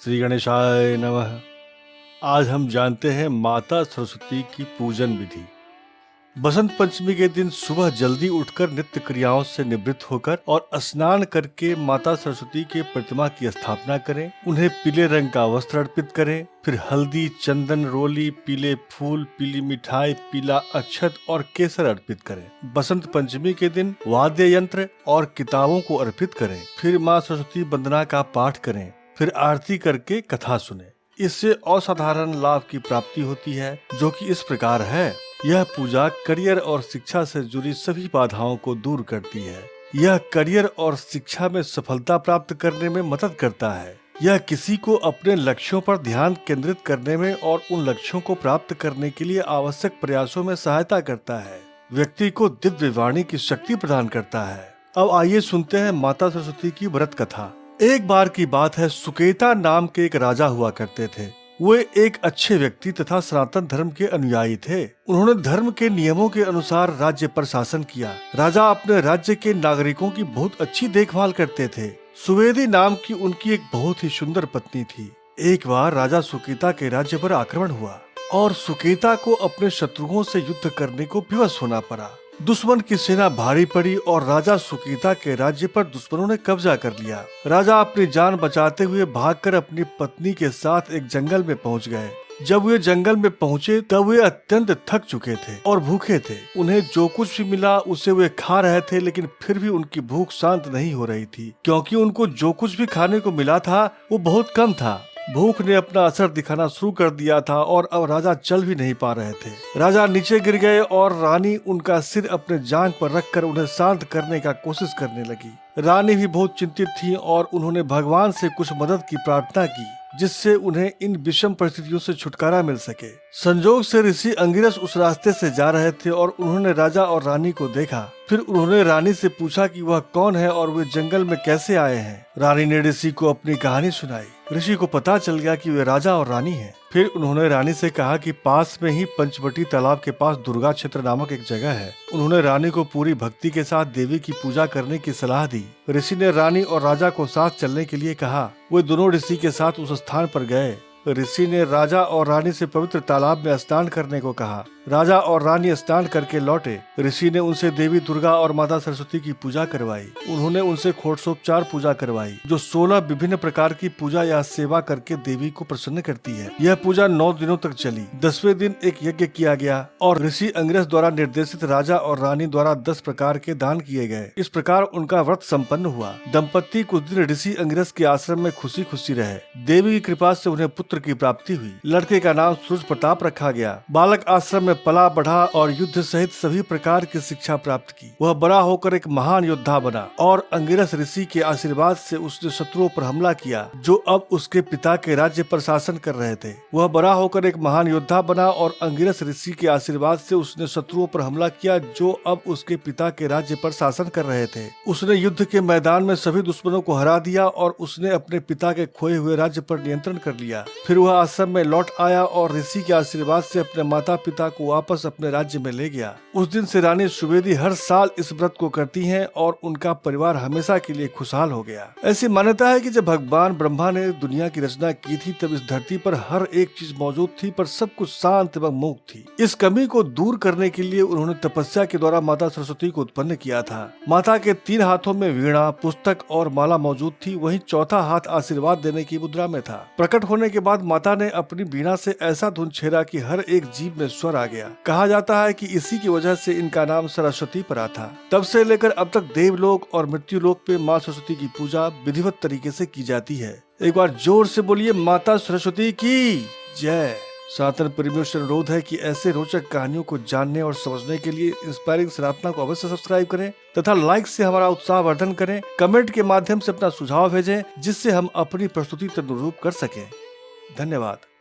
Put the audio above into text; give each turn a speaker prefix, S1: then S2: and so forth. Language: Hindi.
S1: श्री गणेशाय नमः। आज हम जानते हैं माता सरस्वती की पूजन विधि। बसंत पंचमी के दिन सुबह जल्दी उठकर नित्य क्रियाओं से निवृत्त होकर और स्नान करके माता सरस्वती के प्रतिमा की स्थापना करें। उन्हें पीले रंग का वस्त्र अर्पित करें। फिर हल्दी, चंदन, रोली, पीले फूल, पीली मिठाई, पीला अक्षत और केसर अर्पित करें। बसंत पंचमी के दिन वाद्य यंत्र और किताबों को अर्पित करें। फिर माँ सरस्वती वंदना का पाठ करें। फिर आरती करके कथा सुने। इससे असाधारण लाभ की प्राप्ति होती है, जो कि इस प्रकार है। यह पूजा करियर और शिक्षा से जुड़ी सभी बाधाओं को दूर करती है। यह करियर और शिक्षा में सफलता प्राप्त करने में मदद करता है। यह किसी को अपने लक्ष्यों पर ध्यान केंद्रित करने में और उन लक्ष्यों को प्राप्त करने के लिए आवश्यक प्रयासों में सहायता करता है। व्यक्ति को दिव्य वाणी की शक्ति प्रदान करता है। अब आइए सुनते हैं माता सरस्वती की व्रत कथा। एक बार की बात है, सुकेता नाम के एक राजा हुआ करते थे। वे एक अच्छे व्यक्ति तथा सनातन धर्म के अनुयायी थे। उन्होंने धर्म के नियमों के अनुसार राज्य पर शासन किया। राजा अपने राज्य के नागरिकों की बहुत अच्छी देखभाल करते थे। सुवेदी नाम की उनकी एक बहुत ही सुंदर पत्नी थी। एक बार राजा सुकेता के राज्य पर आक्रमण हुआ और सुकेता को अपने शत्रुओं से युद्ध करने को विवश होना पड़ा। दुश्मन की सेना भारी पड़ी और राजा सुकेता के राज्य पर दुश्मनों ने कब्जा कर लिया। राजा अपनी जान बचाते हुए भागकर अपनी पत्नी के साथ एक जंगल में पहुंच गए। जब वे जंगल में पहुंचे तब वे अत्यंत थक चुके थे और भूखे थे। उन्हें जो कुछ भी मिला उसे वे खा रहे थे, लेकिन फिर भी उनकी भूख शांत नहीं हो रही थी, क्योंकि उनको जो कुछ भी खाने को मिला था वो बहुत कम था। भूख ने अपना असर दिखाना शुरू कर दिया था और अब राजा चल भी नहीं पा रहे थे। राजा नीचे गिर गए और रानी उनका सिर अपने जांघ पर रखकर उन्हें शांत करने का कोशिश करने लगी। रानी भी बहुत चिंतित थी और उन्होंने भगवान से कुछ मदद की प्रार्थना की, जिससे उन्हें इन विषम परिस्थितियों से छुटकारा मिल सके। संजोग से ऋषि अंगिरस उस रास्ते से जा रहे थे और उन्होंने राजा और रानी को देखा। फिर उन्होंने रानी से पूछा कि वह कौन है और वे जंगल में कैसे आए हैं। रानी ने ऋषि को अपनी कहानी सुनाई। ऋषि को पता चल गया कि वे राजा और रानी हैं। फिर उन्होंने रानी से कहा कि पास में ही पंचवटी तालाब के पास दुर्गा क्षेत्र नामक एक जगह है। उन्होंने रानी को पूरी भक्ति के साथ देवी की पूजा करने की सलाह दी। ऋषि ने रानी और राजा को साथ चलने के लिए कहा। वे दोनों ऋषि के साथ उस स्थान पर गए। ऋषि ने राजा और रानी से पवित्र तालाब में स्नान करने को कहा। राजा और रानी स्नान करके लौटे। ऋषि ने उनसे देवी दुर्गा और माता सरस्वती की पूजा करवाई। उन्होंने उनसे षोडशोपचार पूजा करवाई, जो 16 विभिन्न प्रकार की पूजा या सेवा करके देवी को प्रसन्न करती है। यह पूजा 9 दिनों तक चली। 10वें दिन एक यज्ञ किया गया और ऋषि अंगिरस द्वारा निर्देशित राजा और रानी द्वारा 10 प्रकार के दान किए गए। इस प्रकार उनका व्रत संपन्न हुआ। दंपत्ति कुछ दिन ऋषि अंगिरस के आश्रम में खुशी खुशी रहे। देवी की कृपा से उन्हें पुत्र की प्राप्ति हुई। लड़के का नाम सूर्य प्रताप रखा गया। बालक आश्रम में पला बढ़ा और युद्ध सहित सभी प्रकार की शिक्षा प्राप्त की। वह बड़ा होकर एक महान योद्धा बना और अंगिरस ऋषि के आशीर्वाद से उसने शत्रुओं पर हमला किया, जो अब उसके पिता के राज्य पर शासन कर रहे थे। वह बड़ा होकर एक महान योद्धा बना और अंगिरस ऋषि के आशीर्वाद से उसने शत्रुओं पर हमला किया, जो अब उसके पिता के राज्य पर शासन कर रहे थे। उसने युद्ध के मैदान में सभी दुश्मनों को हरा दिया और उसने अपने पिता के खोए हुए राज्य पर नियंत्रण कर लिया। फिर वह आश्रम में लौट आया और ऋषि के आशीर्वाद से अपने माता पिता को वापस अपने राज्य में ले गया। उस दिन से रानी सुवेदी हर साल इस व्रत को करती हैं और उनका परिवार हमेशा के लिए खुशहाल हो गया। ऐसी मान्यता है कि जब भगवान ब्रह्मा ने दुनिया की रचना की थी, तब इस धरती पर हर एक चीज मौजूद थी, पर सब कुछ शांत एवं मुक्त थी। इस कमी को दूर करने के लिए उन्होंने तपस्या के द्वारा माता सरस्वती को उत्पन्न किया था। माता के 3 हाथों में वीणा, पुस्तक और माला मौजूद थी। वहीं चौथा हाथ आशीर्वाद देने की मुद्रा में था। प्रकट होने के बाद माता ने अपनी वीणा से ऐसा धुन छेड़ा कि हर एक जीव में स्वर आ गया। कहा जाता है कि इसी की वजह से इनका नाम सरस्वती पड़ा था। तब से लेकर अब तक देवलोक और मृत्युलोक पे माँ सरस्वती की पूजा विधिवत तरीके से की जाती है। एक बार जोर से बोलिए माता सरस्वती की जय। सनातन प्रेमियों से अनुरोध है कि ऐसे रोचक कहानियों को जानने और समझने के लिए इंस्पायरिंग सनातना को अवश्य सब्सक्राइब करें तथा लाइक से हमारा उत्साह वर्धन करें। कमेंट के माध्यम से अपना सुझाव भेजें, जिससे हम अपनी प्रस्तुति तदनुरूप कर सकें। धन्यवाद।